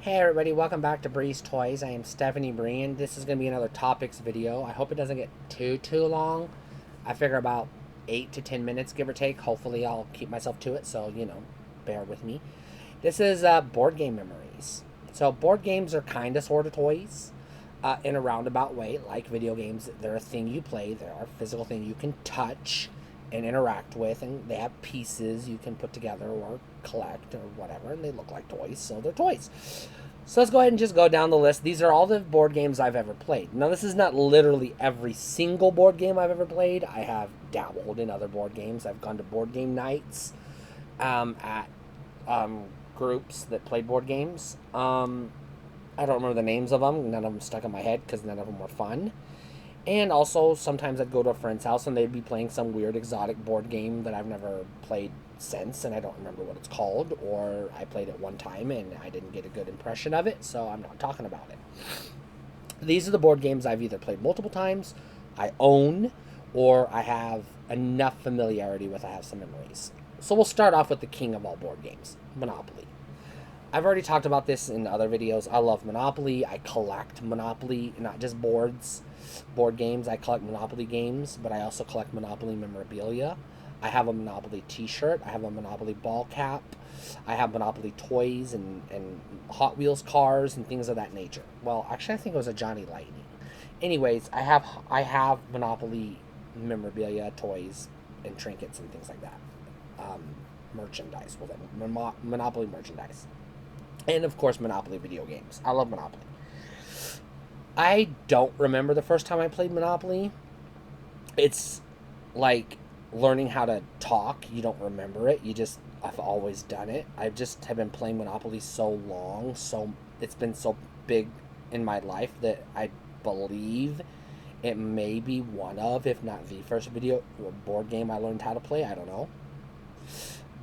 Hey everybody, welcome back to Breeze Toys. I am Stephanie Bree, and this is going to be another topics video. I hope it doesn't get too long. I figure about 8 to 10 minutes, give or take. Hopefully I'll keep myself to it, so, bear with me. This is board game memories. So board games are kind of sort of toys in a roundabout way, like video games. They're a thing you play. They're a physical thing you can touch and interact with, and they have pieces you can put together or collect or whatever, and they look like toys, so they're toys. So let's go ahead and just go down the list. These are all the board games I've ever played. Now, this is not literally every single board game I've ever played. I have dabbled in other board games. I've gone to board game nights at groups that played board games. I don't remember the names of them. None of them stuck in my head because none of them were fun. And also, sometimes I'd go to a friend's house and they'd be playing some weird exotic board game that I've never played since, and I don't remember what it's called, or I played it one time and I didn't get a good impression of it, so I'm not talking about it. These are the board games I've either played multiple times, I own, or I have enough familiarity with, I have some memories. So we'll start off with the king of all board games, Monopoly. I've already talked about this in other videos. I love Monopoly. I collect Monopoly, not just board games. I collect Monopoly games, but I also collect Monopoly memorabilia. I have a Monopoly t-shirt. I have a Monopoly ball cap. I have Monopoly toys and Hot Wheels cars and things of that nature. Well, actually, I think it was a Johnny Lightning. Anyways, I have Monopoly memorabilia, toys, and trinkets and things like that. Merchandise, Monopoly merchandise. And of course, Monopoly video games. I love Monopoly. I don't remember the first time I played Monopoly. It's like learning how to talk. You don't remember it. I've always done it. I just have been playing Monopoly so long, so it's been so big in my life that I believe it may be one of, if not the first video or board game I learned how to play. I don't know.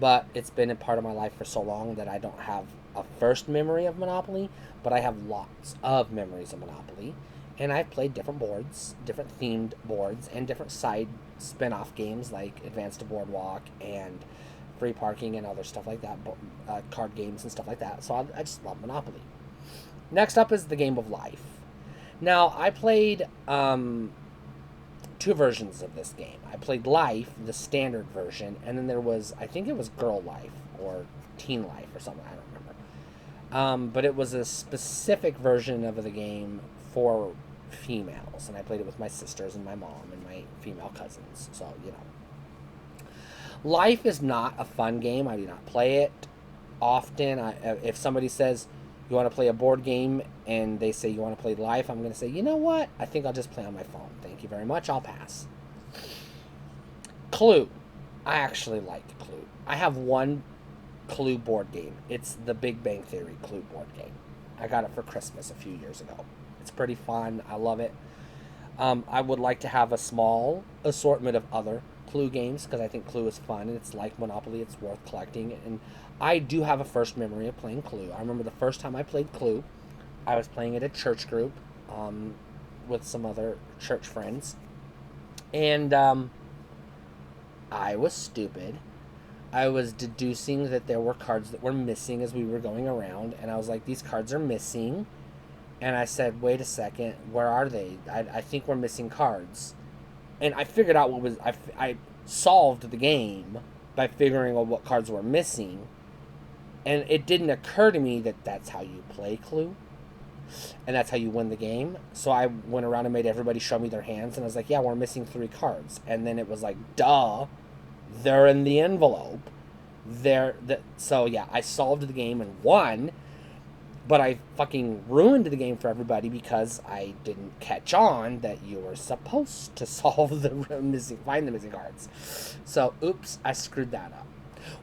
But it's been a part of my life for so long that I don't have a first memory of Monopoly, but I have lots of memories of Monopoly. And I've played different boards, different themed boards, and different side spin-off games like Advance to Boardwalk and Free Parking and other stuff like that, card games and stuff like that. So I just love Monopoly. Next up is the game of life. Now, I played two versions of this game. I played Life, the standard version, and then there was, I think it was Girl Life or Teen Life or something. I don't remember. But it was a specific version of the game for females, and I played it with my sisters and my mom and my female cousins. So, Life is not a fun game. I do not play it often. If somebody says you want to play a board game and they say you want to play Life, I'm going to say, you know what? I think I'll just play on my phone. Thank you very much. I'll pass. Clue. I actually like Clue. I have one Clue board game. It's the Big Bang Theory Clue board game. I got it for Christmas a few years ago. It's pretty fun. I love it. I would like to have a small assortment of other Clue games because I think Clue is fun and it's like Monopoly. It's worth collecting. And I do have a first memory of playing Clue. I remember the first time I played Clue, I was playing at a church group with some other church friends. And I was stupid. I was deducing that there were cards that were missing as we were going around. And I was like, these cards are missing. And I said, wait a second, where are they? I think we're missing cards. And I figured out what was... I solved the game by figuring out what cards were missing. And it didn't occur to me that that's how you play Clue. And that's how you win the game. So I went around and made everybody show me their hands. And I was like, yeah, we're missing 3 cards. And then it was like, duh, they're in the envelope. So yeah, I solved the game and won. But I fucking ruined the game for everybody because I didn't catch on that you were supposed to find the missing cards. So, oops, I screwed that up.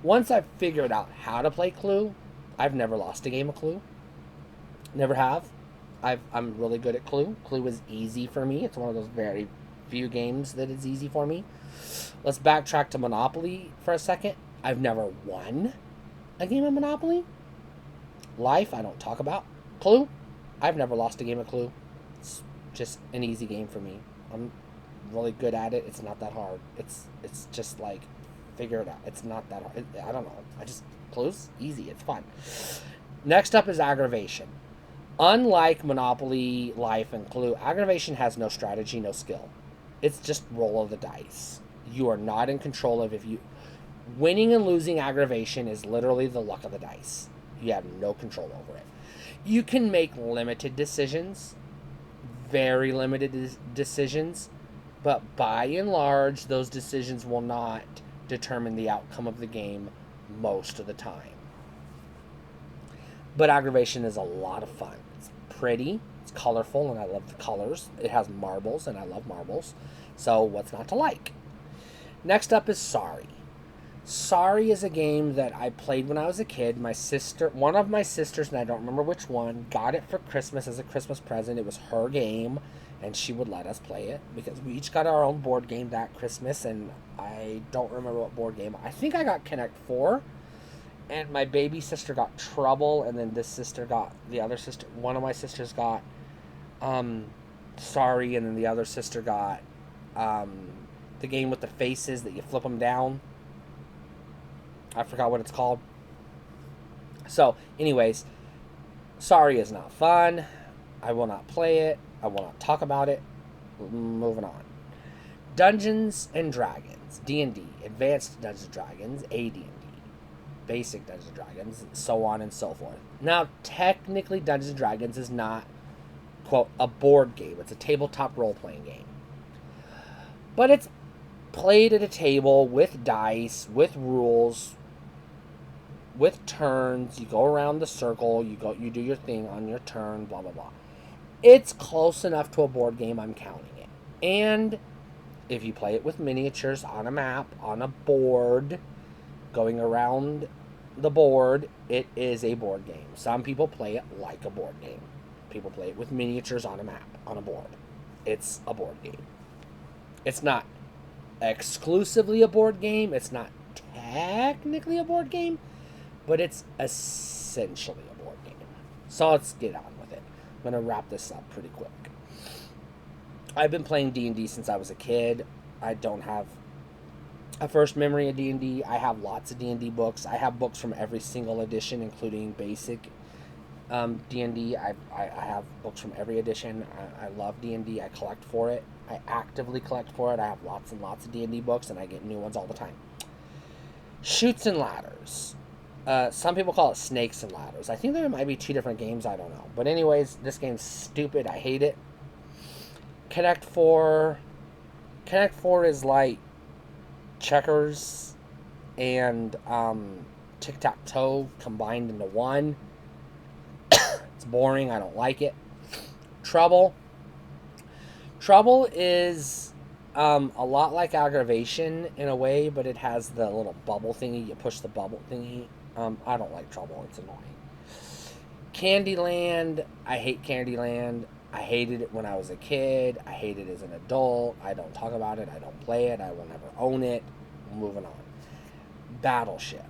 Once I figured out how to play Clue, I've never lost a game of Clue. Never have. I'm really good at Clue. Clue is easy for me. It's one of those very few games that is easy for me. Let's backtrack to Monopoly for a second. I've never won a game of Monopoly. Life, I don't talk about. Clue, I've never lost a game of Clue. It's just an easy game for me. I'm really good at it. It's not that hard. It's just like, figure it out. It's not that hard. I don't know. Clue's easy. It's fun. Next up is aggravation. Unlike Monopoly, Life, and Clue, aggravation has no strategy, no skill. It's just roll of the dice. You are not in control of if you... Winning and losing aggravation is literally the luck of the dice. You have no control over it. You can make limited decisions, very limited decisions, but by and large, those decisions will not determine the outcome of the game most of the time. But aggravation is a lot of fun. It's pretty, it's colorful, and I love the colors. It has marbles, and I love marbles. So what's not to like? Next up is Sorry. Sorry is a game that I played when I was a kid. My sister, one of my sisters, and I don't remember which one, got it for Christmas as a Christmas present. It was her game, and she would let us play it because we each got our own board game that Christmas, and I don't remember what board game. I think I got Connect 4, and my baby sister got Trouble, and then this sister got, the other sister, one of my sisters got Sorry, and then the other sister got the game with the faces that you flip them down. I forgot what it's called. So, anyways, Sorry is not fun. I will not play it. I will not talk about it. Moving on. Dungeons and Dragons. D&D. Advanced Dungeons and Dragons. AD&D. Basic Dungeons and Dragons. So on and so forth. Now, technically, Dungeons and Dragons is not, quote, a board game. It's a tabletop role-playing game. But it's played at a table with dice, with rules, with turns. You go around the circle, you do your thing on your turn, blah blah blah. It's close enough to a board game, I'm counting it. And if you play it with miniatures on a map, on a board, going around the board, it is a board game. Some people play it like a board game. People play it with miniatures on a map, on a board. It's a board game. It's not exclusively a board game. It's not technically a board game, but it's essentially a board game. So let's get on with it. I'm going to wrap this up pretty quick. I've been playing D&D since I was a kid. I don't have a first memory of D&D. I have lots of D&D books. I have books from every single edition, including basic D&D. I have books from every edition. I love D&D. I collect for it. I actively collect for it. I have lots and lots of D&D books, and I get new ones all the time. Chutes and Ladders. Some people call it Snakes and Ladders. I think there might be two different games. I don't know. But anyways, this game's stupid. I hate it. Connect 4 is like checkers and tic-tac-toe combined into one. It's boring. I don't like it. Trouble is a lot like aggravation in a way, but it has the little bubble thingy. You push the bubble thingy. I don't like Trouble. It's annoying. Candyland. I hate Candyland. I hated it when I was a kid. I hate it as an adult. I don't talk about it. I don't play it. I will never own it. Moving on. Battleship.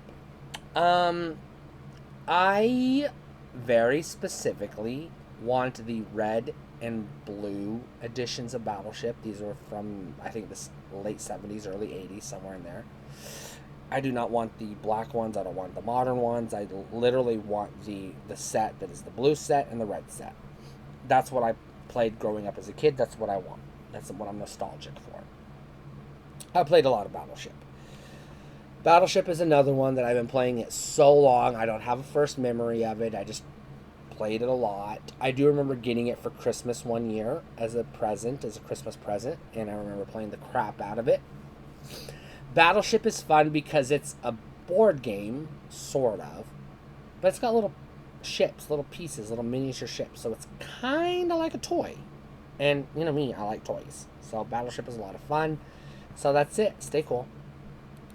I very specifically want the red and blue editions of Battleship. These are from, I think, the late 70s, early 80s, somewhere in there. I do not want the black ones. I don't want the modern ones. I literally want the set that is the blue set and the red set. That's what I played growing up as a kid. That's what I want. That's what I'm nostalgic for. I played a lot of Battleship. Battleship is another one that I've been playing it so long. I don't have a first memory of it. I just played it a lot. I do remember getting it for Christmas one year as a present, as a Christmas present, and I remember playing the crap out of it. Battleship is fun because it's a board game, sort of, but it's got little ships, little pieces, little miniature ships, so it's kind of like a toy. And, you know me, I like toys. So Battleship is a lot of fun. So that's it. Stay cool.